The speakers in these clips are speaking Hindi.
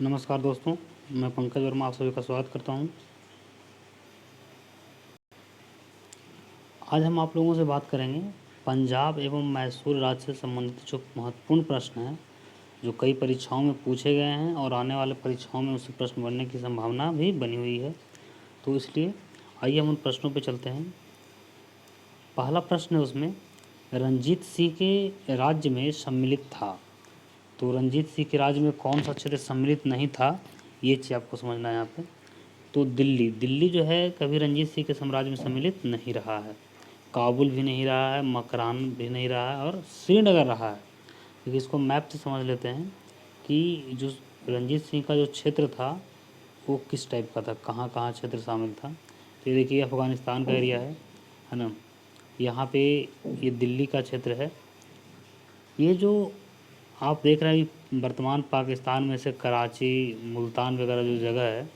नमस्कार दोस्तों, मैं पंकज वर्मा आप सभी का स्वागत करता हूं। आज हम आप लोगों से बात करेंगे पंजाब एवं मैसूर राज्य से संबंधित जो महत्वपूर्ण प्रश्न हैं, जो कई परीक्षाओं में पूछे गए हैं और आने वाले परीक्षाओं में उससे प्रश्न बनने की संभावना भी बनी हुई है। तो इसलिए आइए हम उन प्रश्नों पर चलते हैं। पहला प्रश्न है उसमें, रंजीत सिंह के राज्य में सम्मिलित था। तो रंजीत सिंह के राज्य में कौन सा क्षेत्र सम्मिलित नहीं था, ये चीज़ आपको समझना है यहाँ पे। तो दिल्ली जो है कभी रंजीत सिंह के साम्राज्य में सम्मिलित नहीं रहा है। काबुल भी नहीं रहा है, मकरान भी नहीं रहा है और श्रीनगर रहा है। क्योंकि इसको मैप से समझ लेते हैं कि जो रंजीत सिंह का जो क्षेत्र था वो किस टाइप का था, कहाँ कहाँ क्षेत्र शामिल था। तो ये देखिए अफ़गानिस्तान का एरिया है ना। यहाँ पे ये दिल्ली का क्षेत्र है। ये जो आप देख रहे हैं वर्तमान पाकिस्तान में से कराची, मुल्तान वगैरह जो जगह है,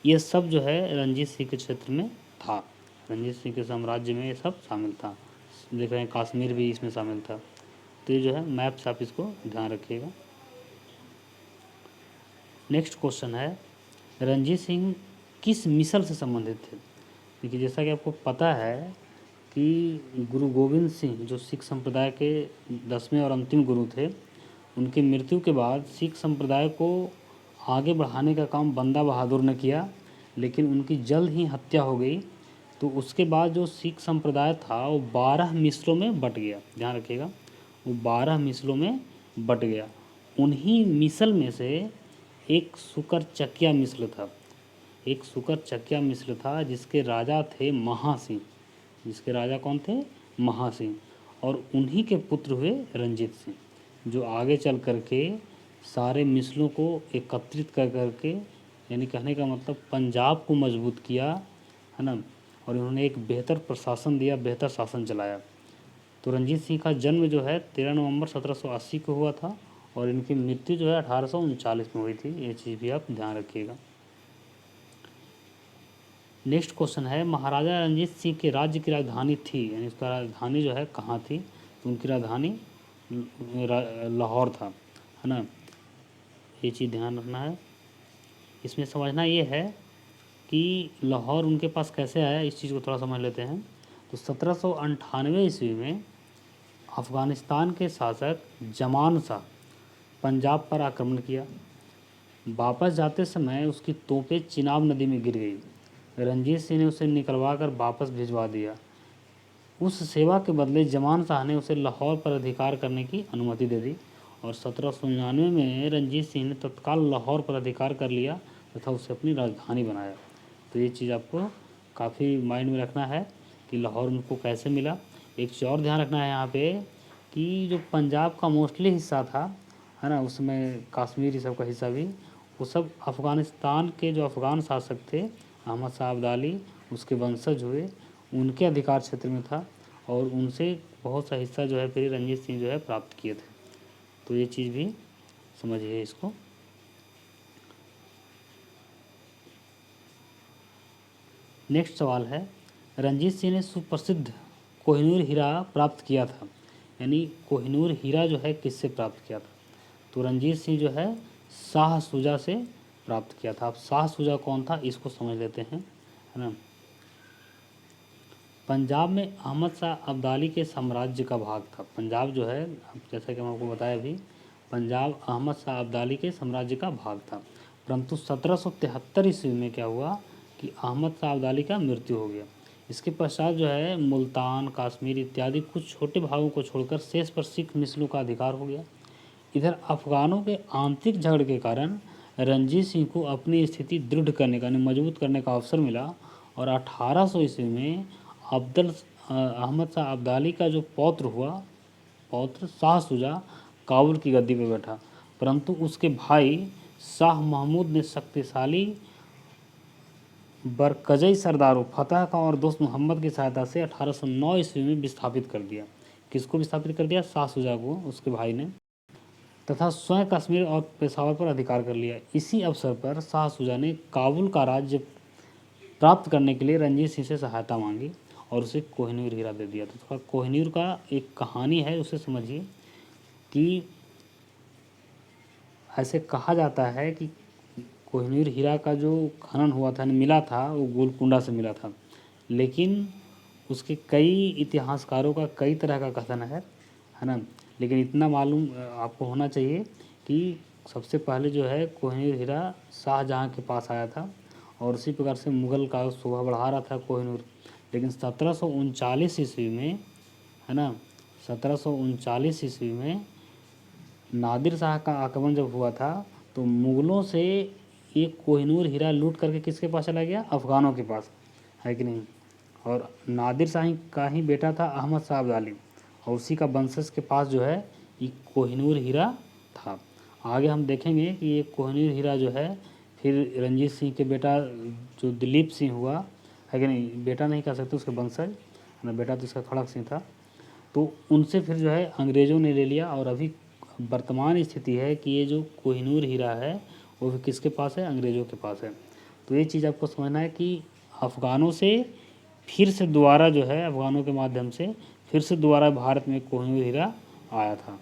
ये सब जो है रंजीत सिंह के क्षेत्र में था। रंजीत सिंह के साम्राज्य में ये सब शामिल था। देख रहे हैं कश्मीर भी इसमें शामिल था। तो ये जो है मैप से आप इसको ध्यान रखिएगा। नेक्स्ट क्वेश्चन है, रंजीत सिंह किस मिसल से संबंधित थे। देखिए जैसा कि आपको पता है कि गुरु गोविंद सिंह जो सिख संप्रदाय के 10वें और अंतिम गुरु थे, उनकी मृत्यु के बाद सिख संप्रदाय को आगे बढ़ाने का काम बंदा बहादुर ने किया, लेकिन उनकी जल्द ही हत्या हो गई। तो उसके बाद जो सिख संप्रदाय था वो 12 मिसलों में बट गया। ध्यान रखिएगा, वो 12 मिसलों में बट गया। उन्हीं मिसल में से एक सुकर चकिया मिसल था। एक सुकर चकिया मिसल था जिसके राजा थे महासिंह। जिसके राजा कौन थे? महासिंह। और उन्हीं के पुत्र हुए रंजीत सिंह, जो आगे चल करके सारे मिसलों को एकत्रित कर करके, यानी कहने का मतलब पंजाब को मजबूत किया, है ना। और इन्होंने एक बेहतर प्रशासन दिया, बेहतर शासन चलाया। तो रंजीत सिंह का जन्म जो है 13 नवंबर 1780 को हुआ था और इनकी मृत्यु जो है 1839 में हुई थी। ये चीज़ भी आप ध्यान रखिएगा। नेक्स्ट क्वेश्चन है, महाराजा रंजीत सिंह के राज्य की राजधानी थी, यानी उसका राजधानी जो है कहाँ थी। तो उनकी राजधानी लाहौर था, है ना। ये चीज़ ध्यान रखना है। इसमें समझना ये है कि लाहौर उनके पास कैसे आया, इस चीज़ को थोड़ा समझ लेते हैं। तो 1798 ईस्वी में अफ़गानिस्तान के शासक जमान शाह पंजाब पर आक्रमण किया। वापस जाते समय उसकी तोपें चिनाब नदी में गिर गई। रंजीत सिंह ने उसे निकलवा कर वापस भिजवा दिया। उस सेवा के बदले जमान शाह ने उसे लाहौर पर अधिकार करने की अनुमति दे दी और 1799 में रंजीत सिंह ने तत्काल लाहौर पर अधिकार कर लिया तथा उसे अपनी राजधानी बनाया। तो ये चीज़ आपको काफ़ी माइंड में रखना है कि लाहौर उनको कैसे मिला। एक चीज़ और ध्यान रखना है यहाँ पे कि जो पंजाब का मोस्टली हिस्सा था, है ना, उसमें कश्मीर ये सब का हिस्सा भी, वो सब अफ़गानिस्तान के जो अफ़गान शासक थे अहमद शाह अब्दाली, उसके वंशज हुए, उनके अधिकार क्षेत्र में था और उनसे बहुत सा हिस्सा जो है फिर रंजीत सिंह जो है प्राप्त किए थे। तो ये चीज़ भी समझिए इसको। नेक्स्ट सवाल है, रंजीत सिंह ने सुप्रसिद्ध कोहिनूर हीरा प्राप्त किया था, यानी कोहिनूर हीरा जो है किससे प्राप्त किया था। तो रंजीत सिंह जो है शाह शुजा से प्राप्त किया था। अब शाह शुजा कौन था इसको समझ लेते हैं, है ना। पंजाब में अहमद शाह अब्दाली के साम्राज्य का भाग था। पंजाब जो है, जैसा कि मैं आपको बताया अभी, पंजाब अहमद शाह अब्दाली के साम्राज्य का भाग था। परंतु 1773 ईस्वी में क्या हुआ कि अहमद शाह अब्दाली का मृत्यु हो गया। इसके पश्चात जो है मुल्तान, कश्मीर इत्यादि कुछ छोटे भागों को छोड़कर शेष पर सिख मिसलों का अधिकार हो गया। इधर अफगानों के आंतरिक झगड़े के कारण रंजीत सिंह को अपनी स्थिति दृढ़ करने का, मजबूत करने का अवसर मिला और 1800 ईस्वी में अहमद शाह अब्दाली का जो पौत्र शाह शुजा काबुल की गद्दी पर बैठा। परंतु उसके भाई शाह महमूद ने शक्तिशाली बरकजई सरदारों फतह खां और दोस्त मोहम्मद की सहायता से 1809 ईस्वी में विस्थापित कर दिया। किसको विस्थापित कर दिया? शाह शुजा को, उसके भाई ने, तथा स्वयं कश्मीर और पेशावर पर अधिकार कर लिया। इसी अवसर पर शाह शुजा ने काबुल का राज्य प्राप्त करने के लिए रंजीत सिंह से सहायता मांगी और उसे कोहिनूर हीरा दे दिया। तो थोड़ा कोहिनूर का एक कहानी है, उसे समझिए कि ऐसे कहा जाता है कि कोहिनूर हीरा का जो खनन हुआ था, मिला था, वो गोलकुंडा से मिला था। लेकिन उसके कई इतिहासकारों का कई तरह का कथन है ना। लेकिन इतना मालूम आपको होना चाहिए कि सबसे पहले जो है कोहिनूर हीरा शाहजहाँ के पास आया था और उसी प्रकार से मुग़ल का शोभा बढ़ा रहा था कोहिनूर। लेकिन 1739 ईस्वी में, है ना, 1739 ईस्वी में नादिर शाह का आक्रमण जब हुआ था तो मुग़लों से ये कोहिनूर हीरा लूट करके किसके पास चला गया? अफ़गानों के पास, है कि नहीं। और नादिर शाह का ही बेटा था अहमद शाह अब्दाली, और उसी का वंशज के पास जो है ये कोहिनूर हीरा था। आगे हम देखेंगे कि ये कोहिनूर हीरा जो है फिर रंजीत सिंह के बेटा जो दिलीप सिंह हुआ, है कि नहीं, बेटा नहीं कह सकते, उसके वंशज ना, बेटा तो इसका खड़क सिंह था, तो उनसे फिर जो है अंग्रेज़ों ने ले लिया। और अभी वर्तमान स्थिति है कि ये जो कोहिनूर हीरा है वो भी किसके पास है? अंग्रेज़ों के पास है। तो ये चीज़ आपको समझना है कि अफ़गानों से फिर से दोबारा जो है, अफ़गानों के माध्यम से फिर से दोबारा भारत में कोहिनूर हीरा आया था।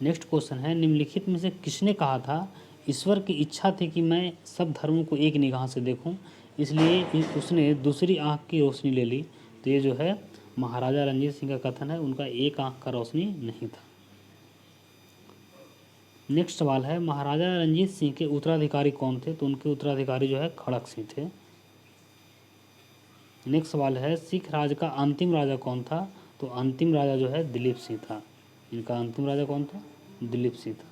नेक्स्ट क्वेश्चन है, निम्नलिखित में से किसने कहा था ईश्वर की इच्छा थी कि मैं सब धर्मों को एक निगाह से देखूं, इसलिए उसने दूसरी आँख की रोशनी ले ली। तो ये जो है महाराजा रंजीत सिंह का कथन है, उनका एक आँख का रोशनी नहीं था। नेक्स्ट सवाल है, महाराजा रंजीत सिंह के उत्तराधिकारी कौन थे? तो उनके उत्तराधिकारी जो है खड़क सिंह थे। नेक्स्ट सवाल है, सिख राज का अंतिम राजा कौन था? तो अंतिम राजा जो है दिलीप सिंह था। इनका अंतिम राजा कौन था? दिलीप सिंह था।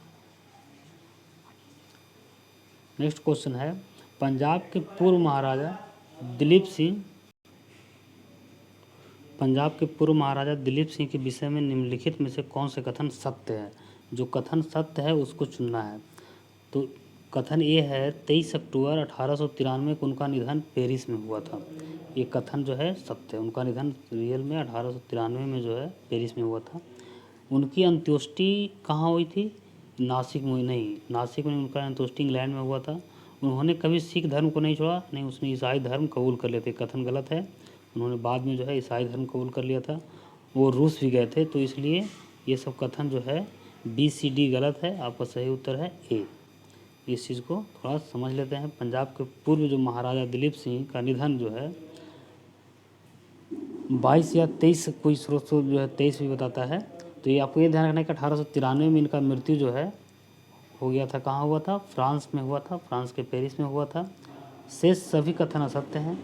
नेक्स्ट क्वेश्चन है, पंजाब के पूर्व महाराजा दिलीप सिंह पंजाब के पूर्व महाराजा दिलीप सिंह के विषय में निम्नलिखित में से कौन से कथन सत्य है? जो कथन सत्य है उसको चुनना है। तो कथन ये है, 23 अक्टूबर 1893 को उनका निधन पेरिस में हुआ था। ये कथन जो है सत्य है। उनका निधन रियल में 1893 में जो है पेरिस में हुआ था। उनकी अंत्येष्टि कहाँ हुई थी? नासिक में नहीं, नासिक में उनका अंत्येष्टि इंग्लैंड में हुआ था। उन्होंने कभी सिख धर्म को नहीं छोड़ा, नहीं, उसने ईसाई धर्म कबूल कर लिया था। कथन गलत है, उन्होंने बाद में जो है ईसाई धर्म कबूल कर लिया था। वो रूस भी गए थे, तो इसलिए ये सब कथन जो है BCD गलत है। आपका सही उत्तर है A। इस चीज़ को थोड़ा समझ लेते हैं। पंजाब के पूर्व जो महाराजा दिलीप सिंह का निधन जो है 22 या 23, कोई स्रोत जो है 23 भी बताता है। तो ये आपको ये ध्यान रखना है कि 1893 में इनका मृत्यु जो है हो गया था। कहाँ हुआ था? फ्रांस में हुआ था, फ्रांस के पेरिस में हुआ था। शेष सभी कथन असत्य हैं,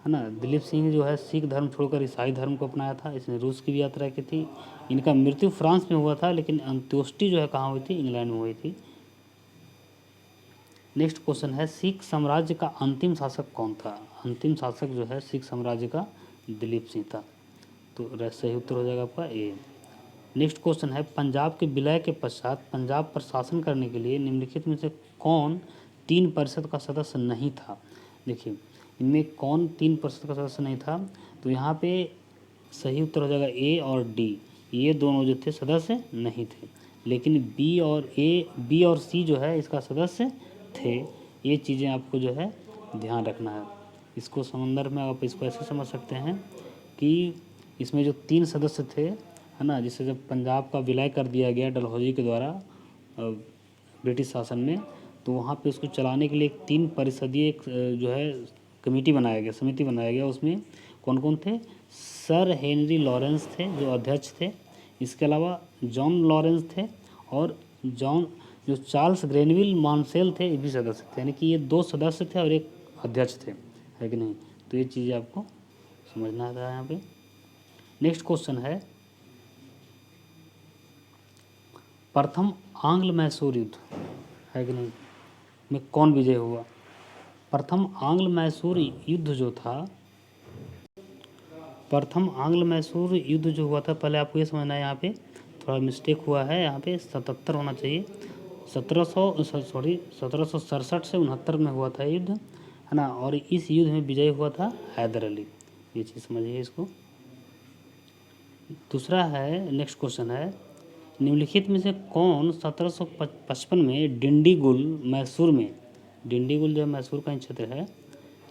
है ना। दिलीप सिंह जो है सिख धर्म छोड़कर ईसाई धर्म को अपनाया था। इसने रूस की भी यात्रा की थी। इनका मृत्यु फ्रांस में हुआ था, लेकिन अंत्येष्टि जो है कहाँ हुई थी? इंग्लैंड में हुई थी। नेक्स्ट क्वेश्चन है, सिख साम्राज्य का अंतिम शासक कौन था? अंतिम शासक जो है सिख साम्राज्य का दिलीप सिंह था। तो सही उत्तर हो जाएगा आपका A। नेक्स्ट क्वेश्चन है, पंजाब के विलय के पश्चात पंजाब पर शासन करने के लिए निम्नलिखित में से कौन 3 परिषद का सदस्य नहीं था? देखिए, इनमें कौन 3 परिषद का सदस्य नहीं था? तो यहाँ पे सही उत्तर हो जाएगा A और D। ये दोनों जो थे सदस्य नहीं थे, लेकिन B और C जो है इसका सदस्य थे। ये चीज़ें आपको जो है ध्यान रखना है। इसको समंदर में आप इसको ऐसे समझ सकते हैं कि इसमें जो 3 सदस्य थे, है ना, जिसे जब पंजाब का विलय कर दिया गया डलहौजी के द्वारा ब्रिटिश शासन में, तो वहाँ पे उसको चलाने के लिए एक 3 परिषदीय जो है कमेटी बनाया गया, समिति बनाया गया। उसमें कौन कौन थे? सर हेनरी लॉरेंस थे जो अध्यक्ष थे। इसके अलावा जॉन लॉरेंस थे, और जो चार्ल्स ग्रेनविल मॉन्सेल थे, ये भी सदस्य थे। यानी कि ये 2 सदस्य थे और एक अध्यक्ष थे, है कि नहीं। तो ये चीज़ें आपको समझना था यहाँ पे। नेक्स्ट क्वेश्चन है, प्रथम आंग्ल मैसूर युद्ध, है कि नहीं, में कौन विजय हुआ? प्रथम आंग्ल मैसूर युद्ध जो था, प्रथम आंग्ल मैसूर युद्ध जो हुआ था, पहले आपको ये समझना है, यहाँ पे थोड़ा मिस्टेक हुआ है, यहाँ पे 77 होना चाहिए। 1767 से 69 में हुआ था युद्ध, है ना। और इस युद्ध में विजय हुआ था हैदर अली। ये चीज़ समझिए इसको। दूसरा है, नेक्स्ट क्वेश्चन है, निम्नलिखित में से कौन 1755 में डिंडीगुल मैसूर में, डिंडीगुल जो है मैसूर का क्षेत्र है,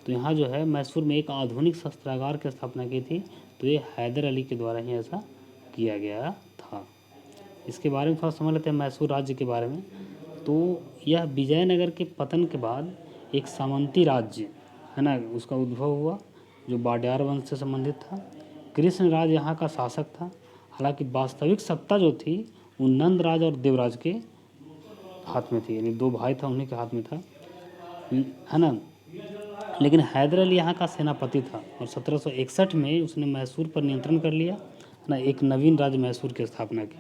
तो यहाँ जो है मैसूर में एक आधुनिक शस्त्रागार की स्थापना की थी। तो ये हैदर अली के द्वारा ही ऐसा किया गया था। इसके बारे में थोड़ा समझ लेते हैं, मैसूर राज्य के बारे में। तो यह विजयनगर के पतन के बाद एक सामंती राज्य है ना उसका उद्भव हुआ, जो वाड्यार वंश से संबंधित था। कृष्णराज यहाँ का शासक था। हालांकि वास्तविक सत्ता जो थी वो नंदराज और देवराज के हाथ में थी, यानी दो भाई था उन्हीं के हाथ में था, है ना। लेकिन हैदर अली यहाँ का सेनापति था और 1761 में उसने मैसूर पर नियंत्रण कर लिया, है ना। एक नवीन राज्य मैसूर की स्थापना की।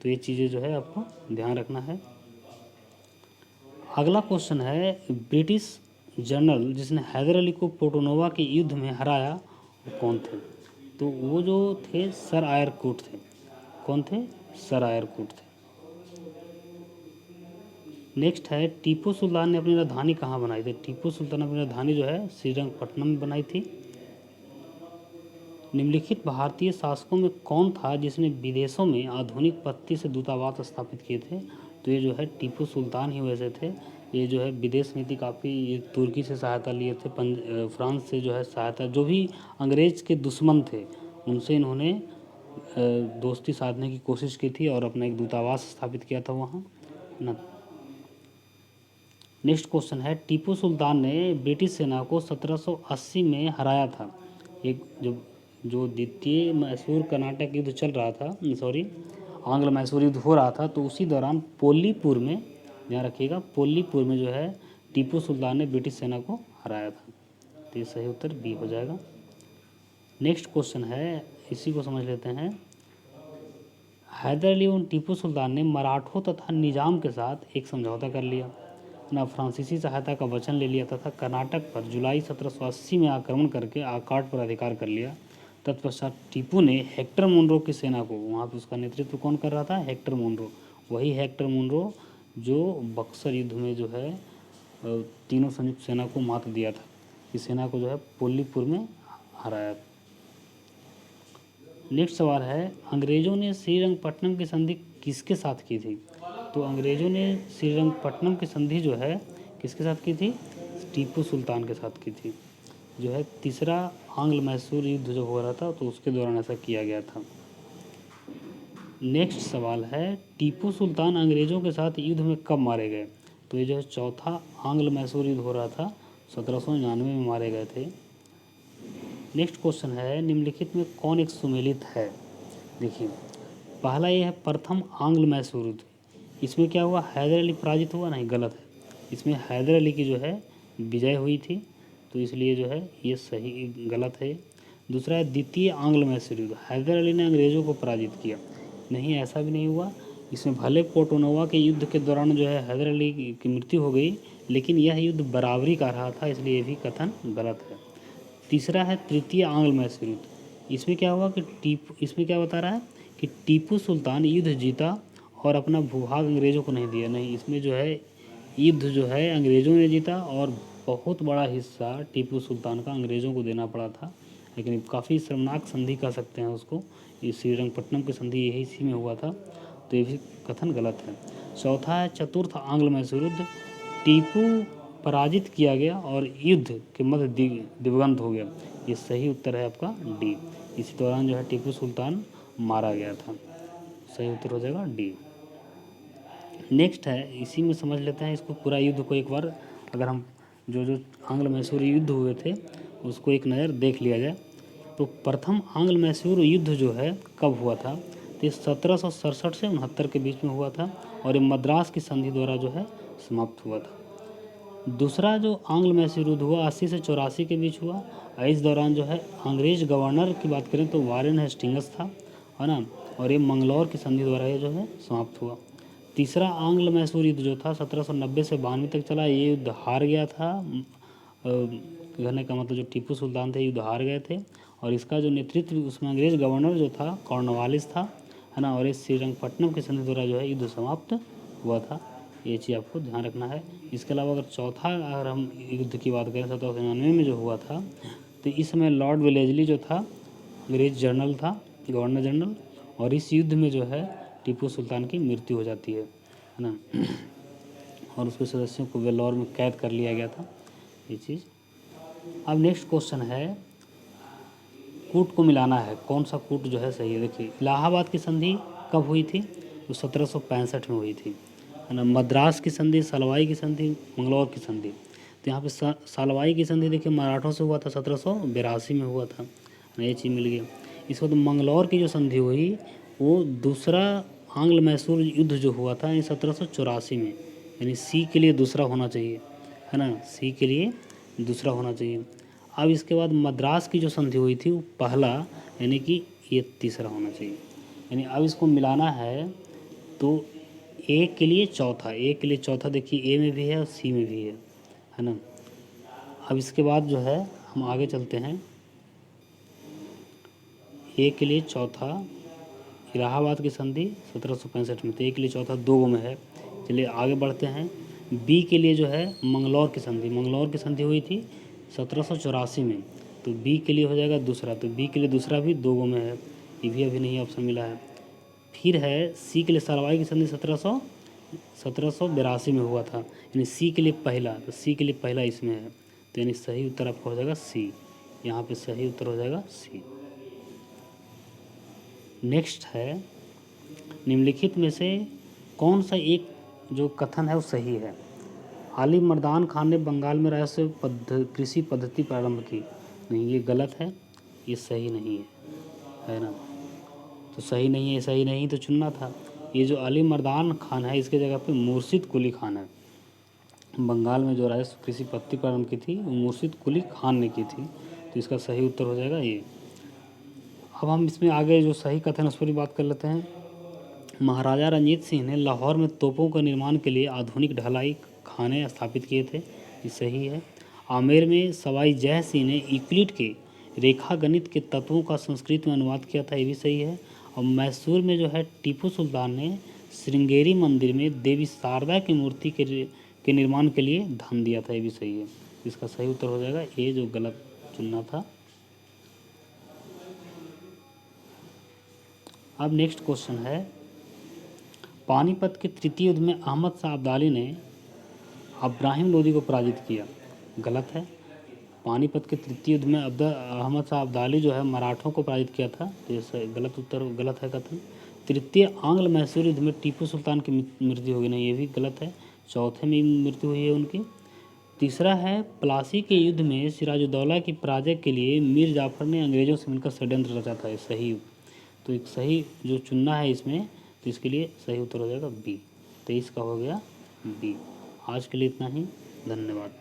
तो ये चीज़ें जो है आपको ध्यान रखना है। अगला क्वेश्चन है, ब्रिटिश जनरल जिसने हैदर अली को पोर्टोनोवा के युद्ध में हराया वो कौन थे? तो वो जो थे सर आयर कूट थे। कौन थे? सर आयर कूट थे। नेक्स्ट है, टीपू सुल्तान ने अपनी राजधानी कहाँ बनाई थी? टीपू सुल्तान अपनी राजधानी जो है श्रीरंगपट्टनम में बनाई थी। निम्नलिखित भारतीय शासकों में कौन था जिसने विदेशों में आधुनिक पद्धति से दूतावास स्थापित किए थे? तो ये जो है टीपू सुल्तान ही वैसे थे। ये जो है विदेश नीति काफ़ी तुर्की से सहायता लिए थे, फ्रांस से जो है सहायता, जो भी अंग्रेज के दुश्मन थे उनसे इन्होंने दोस्ती साधने की कोशिश की थी और अपना एक दूतावास स्थापित किया था वहाँ ना। नेक्स्ट क्वेश्चन है, टीपू सुल्तान ने ब्रिटिश सेना को 1780 में हराया था। एक जो द्वितीय मैसूर कर्नाटक युद्ध चल रहा था, सॉरी आंग्ल मैसूर युद्ध हो रहा था, तो उसी दौरान पोल्लीपुर में, ध्यान रखिएगा, पोल्लीपुर में जो है टीपू सुल्तान ने ब्रिटिश सेना को हराया था। तो ये सही उत्तर बी हो जाएगा। नेक्स्ट क्वेश्चन है, इसी को समझ लेते हैं। हैदर अली और टीपू सुल्तान ने मराठों तथा निजाम के साथ एक समझौता कर लिया ना, फ्रांसीसी सहायता का वचन ले लिया तथा कर्नाटक पर जुलाई 1780 में आक्रमण करके आकाट पर अधिकार कर लिया। तत्पश्चात टीपू ने हेक्टर मुनरो की सेना को, वहाँ पर उसका नेतृत्व कौन कर रहा था? Hector Munro. वही हेक्टर मुनरो जो बक्सर युद्ध में जो है तीनों संयुक्त सेना को मात दिया था। इस सेना को जो है पोल्लीपुर में हराया। नेक्स्ट सवाल है, अंग्रेजों ने श्रीरंगपट्टनम की संधि किसके साथ की थी? तो अंग्रेजों ने श्रीरंगपट्टनम की संधि जो है किसके साथ की थी? टीपू सुल्तान के साथ की थी। जो है तीसरा आंग्ल मैसूर युद्ध जो हो रहा था तो उसके दौरान ऐसा किया गया था। नेक्स्ट सवाल है, टीपू सुल्तान अंग्रेजों के साथ युद्ध में कब मारे गए? तो ये जो है चौथा आंग्ल मैसूर युद्ध हो रहा था, 1799 में मारे गए थे। नेक्स्ट क्वेश्चन है, निम्नलिखित में कौन एक सुमेलित है? देखिए, पहला ये है प्रथम आंग्ल मैसूर युद्ध। इसमें क्या हुआ? हैदर अली पराजित हुआ? नहीं, गलत है। इसमें हैदर अली की जो है विजय हुई थी, तो इसलिए जो है ये सही गलत है। दूसरा है द्वितीय आंग्ल मैसूर युद्ध, हैदर अली ने अंग्रेज़ों को पराजित किया। नहीं, ऐसा भी नहीं हुआ। इसमें भले पोर्टोनोवा के युद्ध के दौरान जो है हैदर अली की मृत्यु हो गई, लेकिन यह युद्ध बराबरी का रहा था, इसलिए ये भी कथन गलत है। तीसरा है तृतीय आंग्ल मैसूर युद्ध। इसमें क्या हुआ कि इसमें क्या बता रहा है कि टीपू सुल्तान युद्ध जीता और अपना भूभाग अंग्रेज़ों को नहीं दिया। नहीं, इसमें जो है युद्ध जो है अंग्रेज़ों ने जीता और बहुत बड़ा हिस्सा टीपू सुल्तान का अंग्रेज़ों को देना पड़ा था। लेकिन काफ़ी शर्मनाक संधि कह सकते हैं उसको। ये श्रीरंगपट्टनम की संधि यही इसी में हुआ था, तो ये भी कथन गलत है। चौथा है चतुर्थ आंग्ल मैसूर युद्ध। टीपू पराजित किया गया और युद्ध के मध्य दिवंगत हो गया। ये सही उत्तर है आपका डी। इसी दौरान जो है टीपू सुल्तान मारा गया था। सही उत्तर हो जाएगा डी। नेक्स्ट है, इसी में समझ लेते हैं इसको पूरा युद्ध को एक बार। अगर हम जो आंग्ल मैसूर युद्ध हुए थे उसको एक नज़र देख लिया जाए, तो प्रथम आंग्ल मैसूर युद्ध जो है कब हुआ था? तो ये 1767 से 69 के बीच में हुआ था और ये मद्रास की संधि द्वारा जो है समाप्त हुआ था। दूसरा जो आंग्ल मैसूर युद्ध हुआ 80 से 84 के बीच हुआ। इस दौरान जो है अंग्रेज गवर्नर की बात करें तो वारेन हेस्टिंग्स था, है ना, और ये मंगलौर की संधि द्वारा ये जो है समाप्त हुआ। तीसरा आंग्ल मैसूर युद्ध जो था 1790 से 92 तक चला। ये युद्ध हार गया था। कहने का मतलब जो टीपू सुल्तान थे युद्ध हार गए थे और इसका जो नेतृत्व उसमें अंग्रेज गवर्नर जो था कॉर्नवालिस था, है ना, और इस श्रीरंगपट्टनम की संधि द्वारा जो है युद्ध समाप्त हुआ था। ये चीज़ आपको ध्यान रखना है। इसके अलावा अगर चौथा अगर हम युद्ध की बात करें 1799 में जो हुआ था, तो इस समय लॉर्ड वेलेजली जो था अंग्रेज जनरल था, गवर्नर जनरल, और इस युद्ध में जो है टीपू सुल्तान की मृत्यु हो जाती है ना, और उसके सदस्यों को वेल्लोर में कैद कर लिया गया था। ये चीज़। अब नेक्स्ट क्वेश्चन है, कूट को मिलाना है, कौन सा कूट जो है सही है? देखिए, इलाहाबाद की संधि कब हुई थी? तो 1765 में हुई थी, है ना। मद्रास की संधि, सलवाई की संधि, मंगलौर की संधि। तो यहाँ पे सलवाई की संधि देखिए मराठों से हुआ था, 1782 में हुआ था, ये चीज़ मिल गई। इसके बाद मंगलौर की जो संधि हुई वो दूसरा आंग्ल मैसूर युद्ध जो हुआ था 1784 में, यानी सी के लिए दूसरा होना चाहिए, है ना, सी के लिए दूसरा होना चाहिए। अब इसके बाद मद्रास की जो संधि हुई थी वो पहला, यानी कि ये तीसरा होना चाहिए। यानी अब इसको मिलाना है तो ए के लिए चौथा, ए के लिए चौथा देखिए ए में भी है और सी में भी है ना। अब इसके बाद जो है हम आगे चलते हैं, ए के लिए चौथा इलाहाबाद की संधि 1765 में, तो ए के लिए चौथा 2 में है। चलिए आगे बढ़ते हैं। बी के लिए जो है मंगलौर की संधि, मंगलौर की संधि हुई थी 1784 में, तो बी के लिए हो जाएगा दूसरा, तो बी के लिए दूसरा भी 2 में है, ये भी अभी नहीं ऑप्शन मिला है। फिर है सी के लिए सलवाई की संधि 1782 में हुआ था, यानी सी के लिए पहला, तो सी के लिए पहला इसमें है, तो यानी सही उत्तर आपका हो जाएगा सी, यहाँ पे सही उत्तर हो जाएगा सी। नेक्स्ट है, निम्नलिखित में से कौन सा एक जो कथन है वो सही है। आली मर्दान खान ने बंगाल में रहस्य कृषि पद्धति प्रारंभ की, नहीं ये गलत है, ये सही नहीं है ना। तो सही नहीं है, सही नहीं तो चुनना था। ये जो अली मर्दान खान है इसके जगह पे मुर्शिद कुली खान है। बंगाल में जो रहस्य कृषि पद्धति प्रारंभ की थी वो मुर्शिद कुली खान ने की थी, तो इसका सही उत्तर हो जाएगा ये। अब हम इसमें आगे जो सही कथन उस पर भी बात कर लेते हैं। महाराजा रंजीत सिंह ने लाहौर में तोपों का निर्माण के लिए आधुनिक ढलाई खाने स्थापित किए थे, ये सही है। आमेर में सवाई जय सिंह ने यूक्लिड के रेखा गणित के तत्वों का संस्कृत में अनुवाद किया था, ये भी सही है। और मैसूर में जो है टीपू सुल्तान ने श्रृंगेरी मंदिर में देवी शारदा की मूर्ति के निर्माण के लिए धन दिया था, ये भी सही है। इसका सही उत्तर हो जाएगा ये, जो गलत चुनना था। अब नेक्स्ट क्वेश्चन है, पानीपत के तृतीय युद्ध में अहमद शाह अब्दाली ने अब्राहिम लोदी को पराजित किया, गलत है। पानीपत के तृतीय युद्ध में अहमद शाह अब्दाली जो है मराठों को पराजित किया था, तो ये गलत उत्तर, गलत है कथन। तृतीय आंग्ल मैसूर युद्ध में टीपू सुल्तान की मृत्यु हो गई, नहीं ये भी गलत है, चौथे में मृत्यु हुई है उनकी। तीसरा है, प्लासी के युद्ध में सिराजुद्दौला की पराजय के लिए मीर जाफर ने अंग्रेजों से मिलकर षड्यंत्र रचा था, ये सही। तो एक सही जो चुनना है इसमें, तो इसके लिए सही उत्तर हो जाएगा बी, 23 का हो गया बी। आज के लिए इतना ही, धन्यवाद।